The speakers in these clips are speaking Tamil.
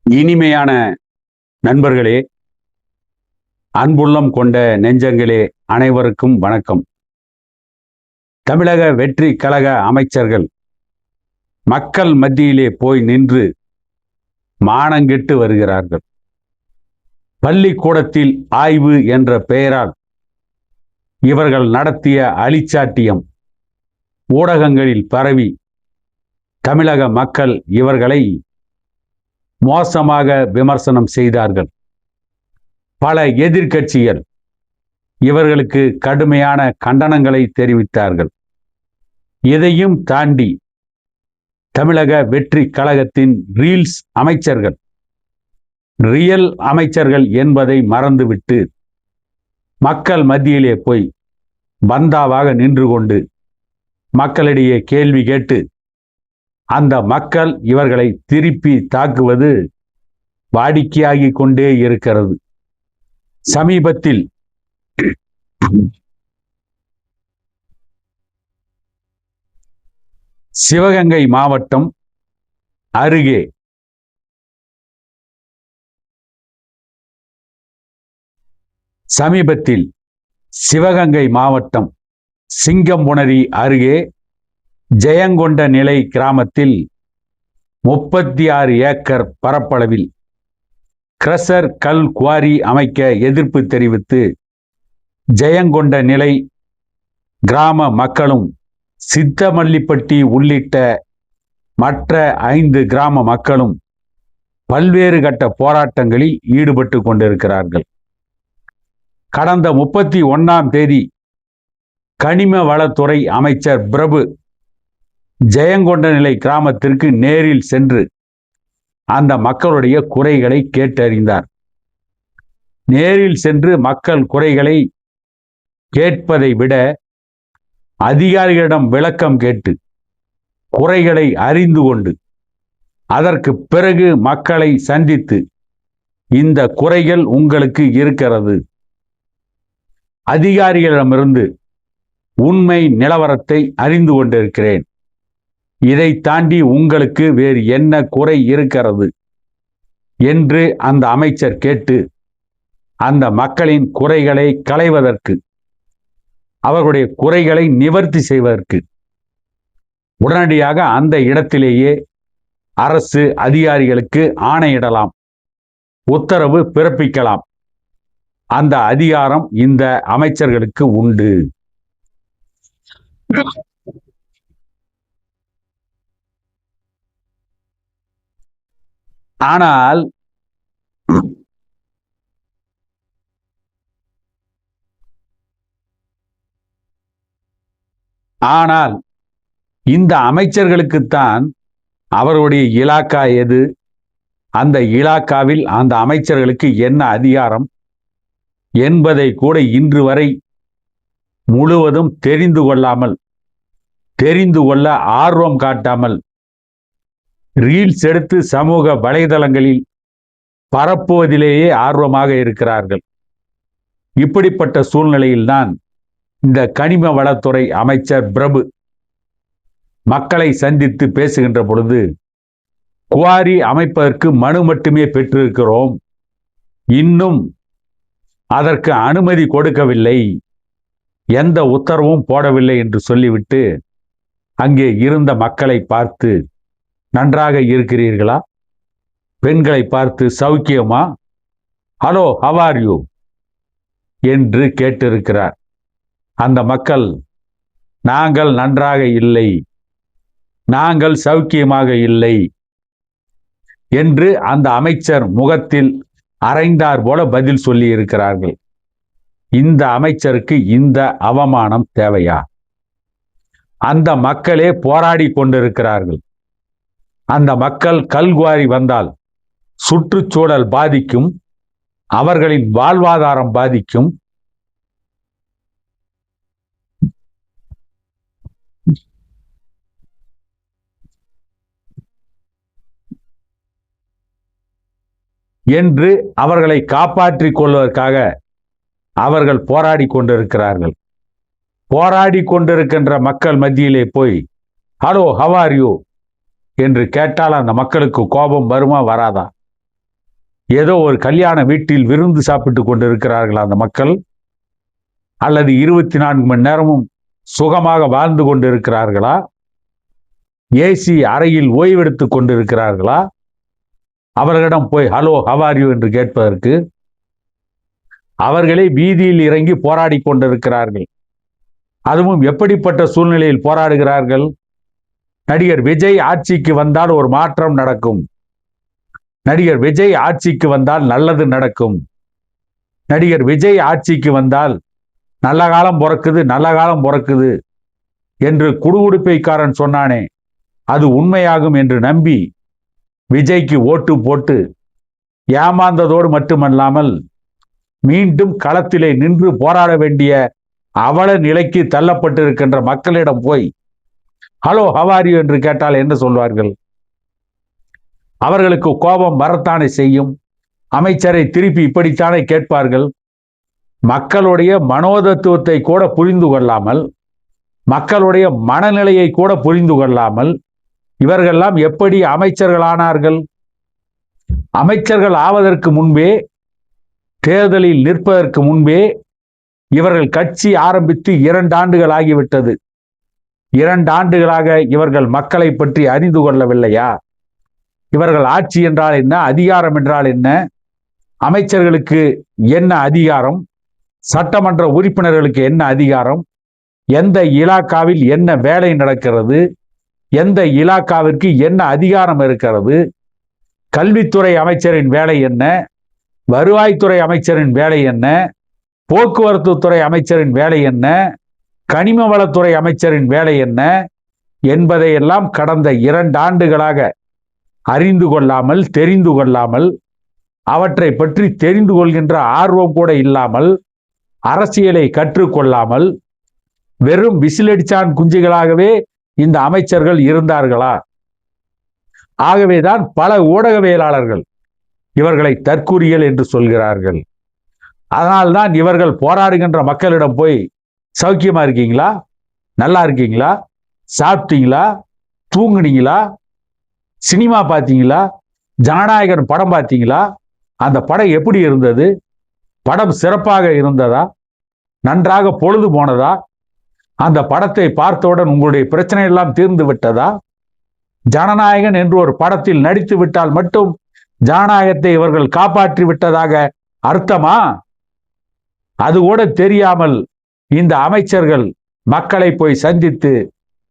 இனிமையான நண்பர்களே, அன்புள்ளம் கொண்ட நெஞ்சங்களே, அனைவருக்கும் வணக்கம். தமிழக வெற்றி கழக அமைச்சர்கள் மக்கள் மத்தியிலே போய் நின்று மானங்கெட்டு வருகிறார்கள். பள்ளிக்கூடத்தில் ஆய்வு என்ற பெயரால் இவர்கள் நடத்திய அழிச்சாட்டியம் ஊடகங்களில் பரவி தமிழக மக்கள் இவர்களை மோசமாக விமர்சனம் செய்தார்கள். பல எதிர்க்கட்சிகள் இவர்களுக்கு கடுமையான கண்டனங்களை தெரிவித்தார்கள். இதையும் தாண்டி தமிழக வெற்றி கழகத்தின் ரீல்ஸ் அமைச்சர்கள், ரியல் அமைச்சர்கள் என்பதை மறந்துவிட்டு மக்கள் மத்தியிலே போய் பந்தாவாக நின்று கொண்டு மக்களிடையே கேள்வி கேட்டு அந்த மக்கள் இவர்களை திருப்பி தாக்குவது வாடிக்கையாகி கொண்டே இருக்கிறது. சமீபத்தில் சிவகங்கை மாவட்டம் அருகே சிங்கம்புணரி அருகே ஜெயங்கொண்ட நிலை கிராமத்தில் 36 ஏக்கர் பரப்பளவில் கிரஷர் கல் குவாரி அமைக்க எதிர்ப்பு தெரிவித்து ஜெயங்கொண்ட நிலை கிராம மக்களும் சித்தமல்லிப்பட்டி உள்ளிட்ட மற்ற 5 கிராம மக்களும் பல்வேறு கட்ட போராட்டங்களில் ஈடுபட்டு கொண்டிருக்கிறார்கள். கடந்த 31ஆம் தேதி கனிம வளத்துறை அமைச்சர் பிரபு ஜெயங்கொண்ட நிலை கிராமத்திற்கு நேரில் சென்று அந்த மக்களுடைய குறைகளை கேட்டறிந்தார். நேரில் சென்று மக்கள் குறைகளை கேட்பதை விட அதிகாரிகளிடம் விளக்கம் கேட்டு குறைகளை அறிந்து கொண்டு அதற்கு பிறகு மக்களை சந்தித்து இந்த குறைகள் உங்களுக்கு இருக்கிறது, அதிகாரிகளிடமிருந்து உண்மை நிலவரத்தை அறிந்து கொண்டிருக்கிறேன், இதை தாண்டி உங்களுக்கு வேறு என்ன குறை இருக்கிறது என்று அந்த அமைச்சர் கேட்டு அந்த மக்களின் குறைகளை களைவதற்கு, அவர்களுடைய குறைகளை நிவர்த்தி செய்வதற்கு உடனடியாக அந்த இடத்திலேயே அரசு அதிகாரிகளுக்கு ஆணையிடலாம், உத்தரவு பிறப்பிக்கலாம். அந்த அதிகாரம் இந்த அமைச்சர்களுக்கு உண்டு. ஆனால் இந்த அமைச்சர்களுக்குத்தான் அவருடைய இலாக்கா எது, அந்த இலாக்காவில் அந்த அமைச்சர்களுக்கு என்ன அதிகாரம் என்பதை கூட இன்று வரை முழுவதும் தெரிந்து கொள்ள ஆர்வம் காட்டாமல் ரீல்ஸ் எடுத்து சமூக வலைதளங்களில் பரப்புவதிலேயே ஆர்வமாக இருக்கிறார்கள். இப்படிப்பட்ட சூழ்நிலையில்தான் இந்த கனிம வளத்துறை அமைச்சர் பிரபு மக்களை சந்தித்து பேசுகின்ற பொழுது, குவாரி அமைப்பதற்கு மனு மட்டுமே பெற்றிருக்கிறோம், இன்னும் அதற்கு அனுமதி கொடுக்கவில்லை, எந்த உத்தரவும் போடவில்லை என்று சொல்லிவிட்டு அங்கே இருந்த மக்களை பார்த்து, நன்றாக இருக்கிறீர்களா, பெண்களை பார்த்து சௌக்கியமா, ஹலோ ஹவ் ஆர் யூ என்று கேட்டிருக்கிறார். அந்த மக்கள் நாங்கள் நன்றாக இல்லை, நாங்கள் சௌக்கியமாக இல்லை என்று அந்த அமைச்சர் முகத்தில் அரைந்தார் போல பதில் சொல்லி இருக்கிறார்கள். இந்த அமைச்சருக்கு இந்த அவமானம் தேவையா? அந்த மக்களே போராடி கொண்டிருக்கிறார்கள். அந்த மக்கள் கல்குவாரி வந்தால் சுற்றுச்சூழல் பாதிக்கும், அவர்களின் வாழ்வாதாரம் பாதிக்கும், என்று அவர்களை காப்பாற்றிக் கொள்வதற்காக அவர்கள் போராடி கொண்டிருக்கிறார்கள். போராடி கொண்டிருக்கின்ற மக்கள் மத்தியிலே போய் ஹலோ ஹவ் ஆர் யூ என்று கேட்டால் அந்த மக்களுக்கு கோபம் வருமா வராதா? ஏதோ ஒரு கல்யாண வீட்டில் விருந்து சாப்பிட்டு கொண்டிருக்கிறார்கள் அந்த மக்கள், அல்லது 24 மணி நேரமும் சுகமாக வாழ்ந்து கொண்டிருக்கிறார்களா? ஏசி அறையில் ஓய்வெடுத்துக் கொண்டிருக்கிறார்களா? அவர்களிடம் போய் ஹலோ ஹவ் ஆர் யூ என்று கேட்பதற்கு அவர்களே வீதியில் இறங்கி போராடி கொண்டிருக்கிறார்கள். அதுவும் எப்படிப்பட்ட சூழ்நிலையில் போராடுகிறார்கள்? நடிகர் விஜய் ஆட்சிக்கு வந்தால் ஒரு மாற்றம் நடக்கும், நடிகர் விஜய் ஆட்சிக்கு வந்தால் நல்லது நடக்கும், நடிகர் விஜய் ஆட்சிக்கு வந்தால் நல்ல காலம் பிறக்குது நல்ல காலம் பிறக்குது என்று குடுகுடுப்பைக்காரன் சொன்னானே அது உண்மையாகும் என்று நம்பி விஜய்க்கு ஓட்டு போட்டு ஏமாந்ததோடு மட்டுமல்லாமல் மீண்டும் களத்திலே நின்று போராட வேண்டிய அவல நிலைக்கு தள்ளப்பட்டிருக்கின்ற மக்களிடம் போய் ஹலோ ஹவ் ஆர் யூ என்று கேட்டால் என்ன சொல்வார்கள்? அவர்களுக்கு கோபம் வரத்தானே செய்யும். அமைச்சரை திருப்பி இப்படித்தானே கேட்பார்கள். மக்களுடைய மனோதத்துவத்தை கூட புரிந்து கொள்ளாமல், மக்களுடைய மனநிலையை கூட புரிந்து கொள்ளாமல் இவர்களெல்லாம் எப்படி அமைச்சர்கள் ஆனார்கள்? அமைச்சர்கள் ஆவதற்கு முன்பே, தேர்தலில் நிற்பதற்கு முன்பே இவர்கள் கட்சி ஆரம்பித்து 2 ஆண்டுகள் ஆகிவிட்டது. 2 ஆண்டுகளாக இவர்கள் மக்களை பற்றி அறிந்து கொள்ளவில்லையா? இவர்கள் ஆட்சி என்றால் என்ன, அதிகாரம் என்றால் என்ன, அமைச்சர்களுக்கு என்ன அதிகாரம், சட்டமன்ற உறுப்பினர்களுக்கு என்ன அதிகாரம், எந்த இலாக்காவில் என்ன வேலை நடக்கிறது, எந்த இலாக்காவிற்கு என்ன அதிகாரம் இருக்கிறது, கல்வித்துறை அமைச்சரின் வேலை என்ன, வருவாய்த்துறை அமைச்சரின் வேலை என்ன, போக்குவரத்து துறை அமைச்சரின் வேலை என்ன, கனிம வளத்துறை அமைச்சரின் வேலை என்ன என்பதையெல்லாம் கடந்த 2 ஆண்டுகளாக அறிந்து கொள்ளாமல், தெரிந்து கொள்ளாமல், அவற்றை பற்றி தெரிந்து கொள்கின்ற ஆர்வம் கூட இல்லாமல், அரசியலை கற்றுக்கொள்ளாமல் வெறும் விசிலடிச்சான் குஞ்சுகளாகவே இந்த அமைச்சர்கள் இருந்தார்களா? ஆகவேதான் பல ஊடகவியலாளர்கள் இவர்களை தற்கூறிகள் என்று சொல்கிறார்கள். அதனால்தான் இவர்கள் போராடுகின்ற மக்களிடம் போய் சௌக்கியமா இருக்கீங்களா, நல்லா இருக்கீங்களா, சாப்பிட்டீங்களா, தூங்குனீங்களா, சினிமா பார்த்தீங்களா, ஜனநாயகன் படம் பார்த்தீங்களா, அந்த படம் எப்படி இருந்தது, படம் சிறப்பாக இருந்ததா, நன்றாக பொழுது போனதா, அந்த படத்தை பார்த்தவுடன் உங்களுடைய பிரச்சனை எல்லாம் தீர்ந்து விட்டதா, ஜனநாயகன் என்று ஒரு படத்தில் நடித்து விட்டால் மட்டும் ஜனநாயகத்தை இவர்கள் காப்பாற்றி விட்டதாக அர்த்தமா? அது கூட தெரியாமல் இந்த அமைச்சர்கள் மக்களை போய் சந்தித்து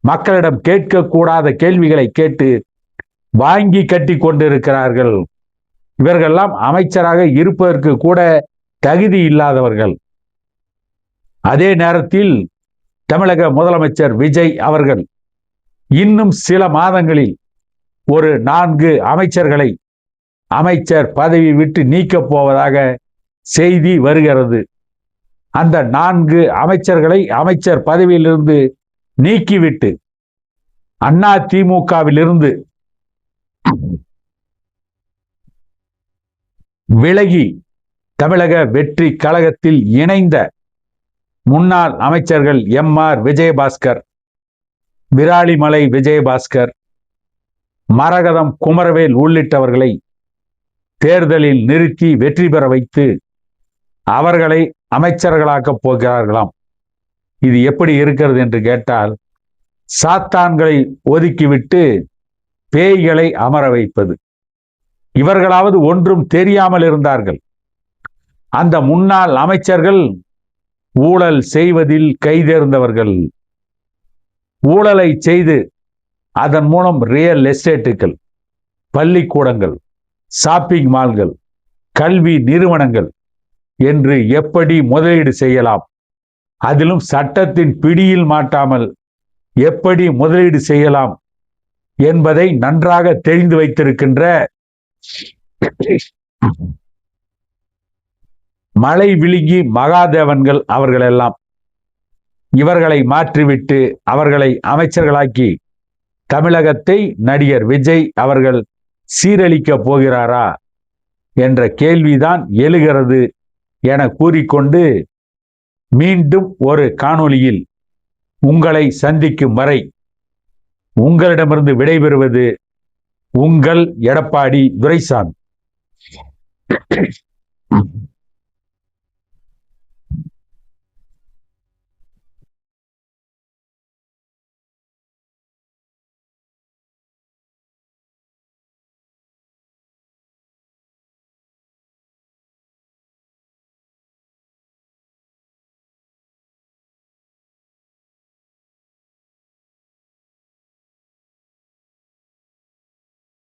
மக்களிடம் கேட்கக்கூடாத கேள்விகளை கேட்டு வாங்கி கட்டி கொண்டிருக்கிறார்கள். இவர்களெல்லாம் அமைச்சராக இருப்பதற்கு கூட தகுதி இல்லாதவர்கள். அதே நேரத்தில் தமிழக முதலமைச்சர் விஜய் அவர்கள் இன்னும் சில மாதங்களில் ஒரு 4 அமைச்சர்களை அமைச்சர் பதவி விட்டு நீக்கப் போவதாக செய்தி வருகிறது. அந்த 4 அமைச்சர்களை அமைச்சர் பதவியிலிருந்து நீக்கிவிட்டு அதிமுகவிலிருந்து விலகி தமிழக வெற்றி கழகத்தில் இணைந்த முன்னாள் அமைச்சர்கள் எம்.ஆர். விஜயபாஸ்கர், விராலிமலை விஜயபாஸ்கர், மரகதம் குமரவேல் உள்ளிட்டவர்களை தேர்தலில் நிறுத்தி வெற்றி பெற வைத்து அவர்களை அமைச்சர்களாக்கப் போகிறார்களாம். இது எப்படி இருக்கிறது என்று கேட்டால், சாத்தான்களை ஒதுக்கிவிட்டு பேய்களை அமர வைப்பது. இவர்களாவது ஒன்றும் தெரியாமல் இருந்தார்கள். அந்த முன்னாள் அமைச்சர்கள் ஊழல் செய்வதில் கைதேர்ந்தவர்கள். ஊழலை செய்து அதன் மூலம் ரியல் எஸ்டேட்டுகள், பள்ளிக்கூடங்கள், ஷாப்பிங் மால்கள், கல்வி நிறுவனங்கள் என்று எப்படி முதலீடு செய்யலாம், அதிலும் சட்டத்தின் பிடியில் மாட்டாமல் எப்படி முதலீடு செய்யலாம் என்பதை நன்றாக தெரிந்து வைத்திருக்கின்ற மலை விழுங்கி மகாதேவன்கள் அவர்களெல்லாம் இவர்களை மாற்றிவிட்டு அவர்களை அமைச்சர்களாக்கி தமிழகத்தை நடிகர் விஜய் அவர்கள் சீரழிக்க போகிறாரா என்ற கேள்விதான் எழுகிறது என கூறிக்கொண்டு மீண்டும் ஒரு காணொளியில் உங்களை சந்திக்கும் வரை உங்களிடமிருந்து விடைபெறுவது உங்கள் எடப்பாடி துரைசாமி.